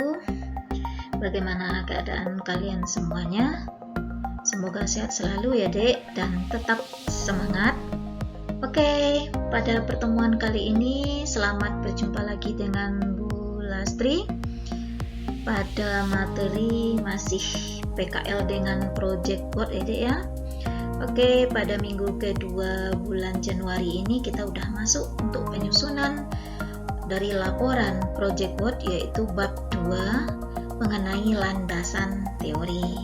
wabarakatuh. Bagaimana keadaan kalian semuanya? Semoga sehat selalu ya dek, dan tetap semangat. Oke, pada pertemuan kali ini selamat berjumpa lagi dengan Bu Lastri pada materi masih PKL dengan Project Board ya dek ya. Oke, pada minggu kedua bulan Januari ini kita udah masuk untuk penyusunan dari laporan Project Board, yaitu bab 2 mengenai landasan teori.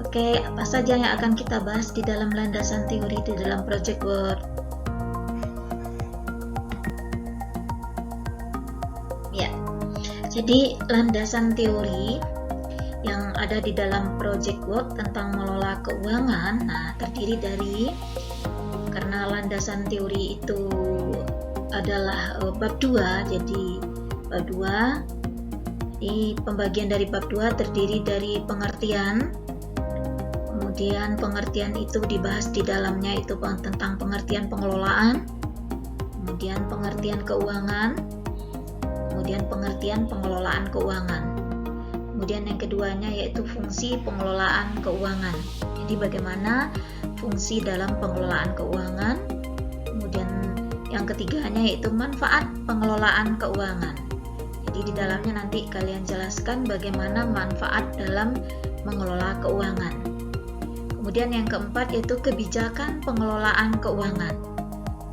Oke, apa saja yang akan kita bahas di dalam landasan teori di dalam Project Board? Ya, jadi landasan teori yang ada di dalam Project Board tentang mengelola keuangan, terdiri dari, karena landasan teori itu adalah bab 2, jadi bab 2 di pembagian dari bab 2 terdiri dari pengertian, kemudian pengertian itu dibahas di dalamnya itu tentang pengertian pengelolaan, kemudian pengertian keuangan, kemudian pengertian pengelolaan keuangan, kemudian yang keduanya yaitu fungsi pengelolaan keuangan. Jadi bagaimana fungsi dalam pengelolaan keuangan, kemudian yang ketiganya yaitu manfaat pengelolaan keuangan. Jadi di dalamnya nanti kalian jelaskan bagaimana manfaat dalam mengelola keuangan. Kemudian yang keempat yaitu kebijakan pengelolaan keuangan.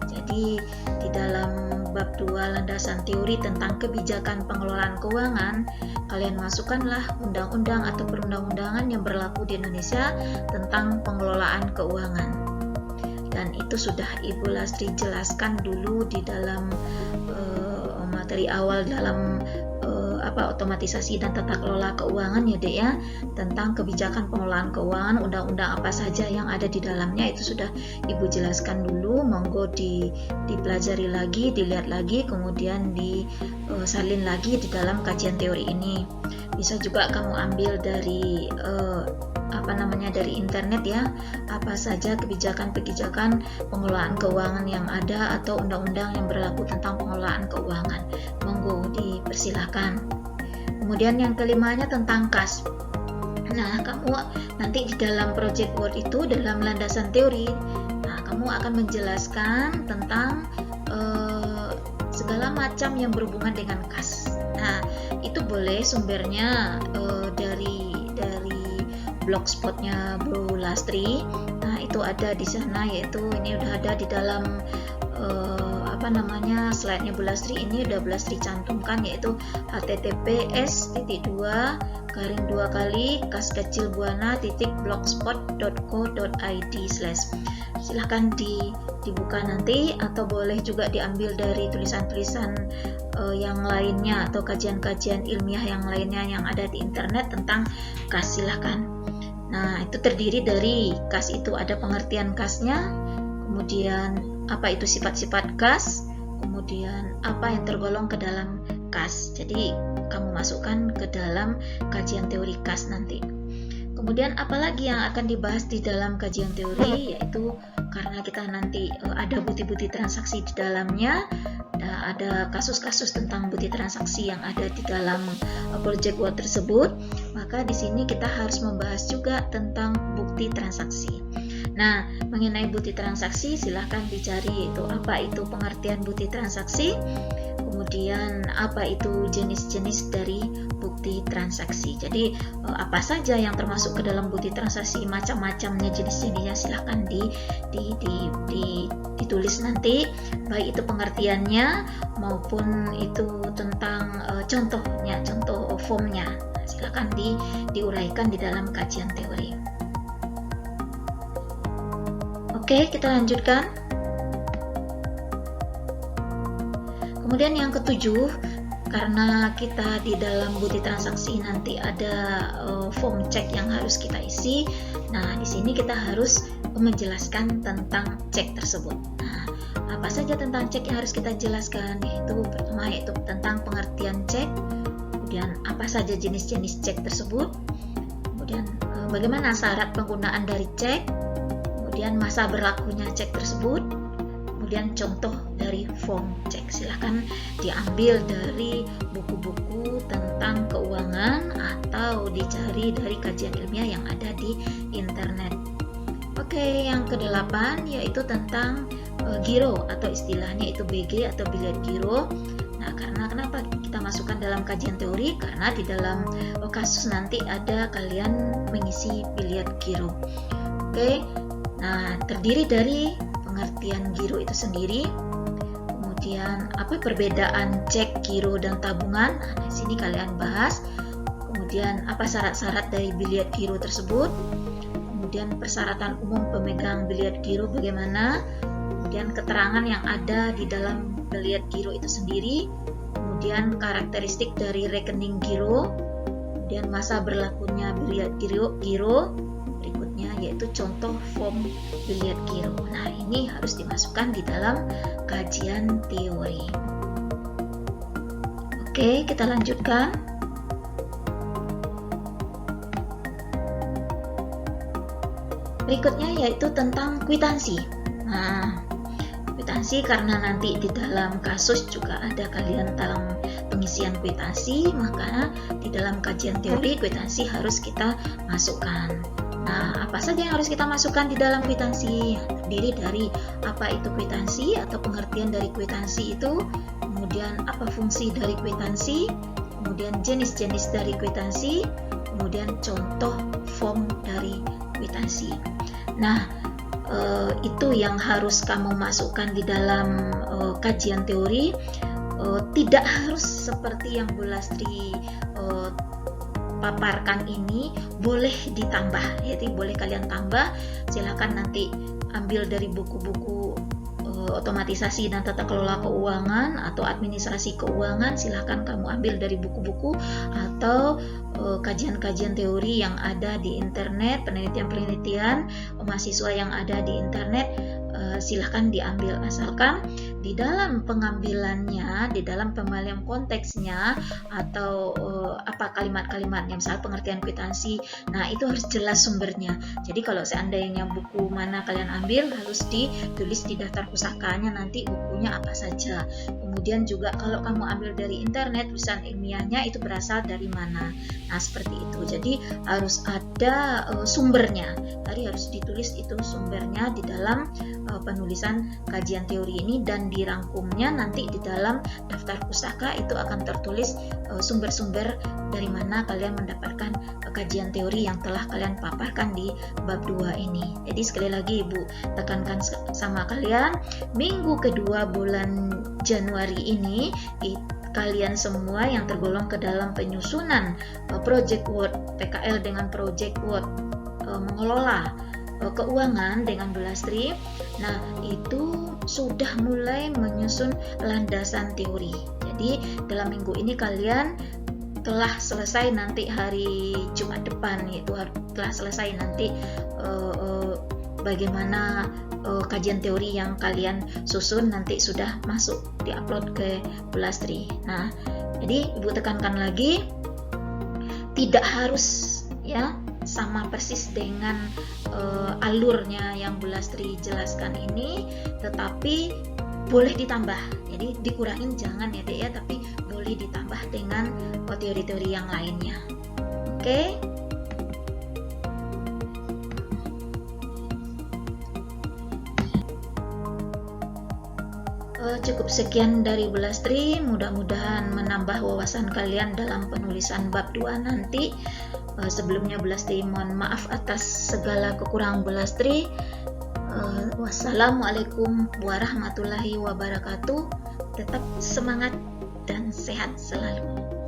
Jadi di dalam bab 2 landasan teori tentang kebijakan pengelolaan keuangan, kalian masukkanlah undang-undang atau perundang-undangan yang berlaku di Indonesia tentang pengelolaan keuangan. Dan itu sudah Ibu Lastri jelaskan dulu di dalam materi awal dalam otomatisasi dan tata kelola keuangan ya dek ya, tentang kebijakan pengelolaan keuangan, undang-undang apa saja yang ada di dalamnya itu sudah Ibu jelaskan dulu. Monggo dipelajari lagi, dilihat lagi, kemudian disalin lagi di dalam kajian teori ini. Bisa juga kamu ambil dari dari internet ya, apa saja kebijakan-kebijakan pengelolaan keuangan yang ada atau undang-undang yang berlaku tentang pengelolaan keuangan. Monggo dipersilahkan. Kemudian yang kelimanya tentang kas. Nah, kamu nanti di dalam Project Board itu dalam landasan teori, kamu akan menjelaskan tentang segala macam yang berhubungan dengan kas. Nah, itu boleh sumbernya dari blogspotnya Bu Lastri. Nah, itu ada di sana, yaitu ini udah ada di dalam slide-nya Bu Lastri ini udah Bu Lastri cantumkan, yaitu https://kaskecilbuana.blogspot.co.id/. Silahkan dibuka nanti, atau boleh juga diambil dari tulisan-tulisan yang lainnya atau kajian-kajian ilmiah yang lainnya yang ada di internet tentang kas. Silahkan. Nah, itu terdiri dari kas, itu ada pengertian kasnya, kemudian apa itu sifat-sifat kas, kemudian apa yang tergolong ke dalam kas. Jadi kamu masukkan ke dalam kajian teori kas nanti. Kemudian apalagi yang akan dibahas di dalam kajian teori, yaitu karena kita nanti ada bukti-bukti transaksi di dalamnya, ada kasus-kasus tentang bukti transaksi yang ada di dalam Project Board tersebut, maka di sini kita harus membahas juga tentang bukti transaksi. Nah, mengenai bukti transaksi silahkan dicari itu apa itu pengertian bukti transaksi, kemudian apa itu jenis-jenis dari bukti transaksi. Jadi apa saja yang termasuk ke dalam bukti transaksi, macam-macamnya jenis-jenisnya, silahkan ditulis nanti, baik itu pengertiannya maupun itu tentang contohnya, contoh formnya. Silahkan diuraikan di dalam kajian teori. Oke, kita lanjutkan. Kemudian yang ketujuh, karena kita di dalam bukti transaksi nanti ada form cek yang harus kita isi. Nah, di sini kita harus menjelaskan tentang cek tersebut. Nah, apa saja tentang cek yang harus kita jelaskan? Yaitu pertama yaitu tentang pengertian cek, kemudian apa saja jenis-jenis cek tersebut, kemudian bagaimana syarat penggunaan dari cek, kemudian masa berlakunya cek tersebut, kemudian contoh dari form cek. Silahkan diambil dari buku-buku tentang keuangan atau dicari dari kajian ilmiah yang ada di internet. Oke, yang ke-8 yaitu tentang giro atau istilahnya itu BG atau biliar giro. Nah, karena kenapa kita masukkan dalam kajian teori? Karena di dalam kasus nanti ada kalian mengisi biliar giro. Oke, nah terdiri dari pengertian giro itu sendiri, kemudian apa perbedaan cek, giro, dan tabungan. Nah, di sini kalian bahas. Kemudian apa syarat-syarat dari biliar giro tersebut, kemudian persyaratan umum pemegang biliar giro bagaimana, kemudian keterangan yang ada di dalam biliar giro itu sendiri, kemudian karakteristik dari rekening giro, kemudian masa berlakunya biliar giro, berikutnya yaitu contoh form biliar giro. Nah, ini harus dimasukkan di dalam kajian teori. Oke, kita lanjutkan. Berikutnya yaitu tentang kwitansi. Nah, kwitansi karena nanti di dalam kasus juga ada kalian dalam pengisian kwitansi, maka di dalam kajian teori kwitansi harus kita masukkan. Nah, apa saja yang harus kita masukkan di dalam kwitansi? Terdiri dari apa itu kwitansi atau pengertian dari kwitansi itu, kemudian apa fungsi dari kwitansi, kemudian jenis-jenis dari kwitansi, kemudian contoh form dari kwitansi. Nah, itu yang harus kamu masukkan di dalam kajian teori. Tidak harus seperti yang Bu Lastri paparkan ini, boleh ditambah, jadi boleh kalian tambah. Silakan nanti ambil dari buku-buku otomatisasi dan tata kelola keuangan atau administrasi keuangan, silahkan kamu ambil dari buku-buku atau kajian-kajian teori yang ada di internet, penelitian-penelitian mahasiswa yang ada di internet, silahkan diambil, asalkan di dalam pengambilannya, di dalam pemilihan konteksnya atau apa kalimat-kalimatnya, misal pengertian kwitansi, nah itu harus jelas sumbernya. Jadi kalau seandainya buku mana kalian ambil harus ditulis di daftar pusakanya nanti bukunya apa saja. Kemudian juga kalau kamu ambil dari internet, tulisan ilmiahnya itu berasal dari mana. Nah, seperti itu. Jadi harus ada sumbernya. Tadi harus ditulis itu sumbernya di dalam penulisan kajian teori ini, dan dirangkumnya nanti di dalam daftar pustaka itu akan tertulis sumber-sumber dari mana kalian mendapatkan kajian teori yang telah kalian paparkan di bab 2 ini. Jadi sekali lagi Ibu tekankan sama kalian, minggu kedua bulan Januari ini kalian semua yang tergolong ke dalam penyusunan Project Work PKL dengan Project Work mengelola keuangan dengan Bu Lastri, nah itu sudah mulai menyusun landasan teori. Jadi dalam minggu ini kalian telah selesai, nanti hari Jumat depan itu telah selesai nanti bagaimana kajian teori yang kalian susun nanti sudah masuk diupload ke Bu Lastri. Nah, jadi Ibu tekankan lagi, tidak harus ya sama persis dengan alurnya yang Bu Lastri jelaskan ini, tetapi boleh ditambah. Jadi dikurangin jangan ya Dek ya, tapi boleh ditambah dengan teori-teori yang lainnya. Oke. Cukup sekian dari Bu Lastri, mudah-mudahan menambah wawasan kalian dalam penulisan bab 2 nanti. Sebelumnya Bu Lastri mohon maaf atas segala kekurangan Bu Lastri. Wassalamualaikum warahmatullahi wabarakatuh. Tetap semangat dan sehat selalu.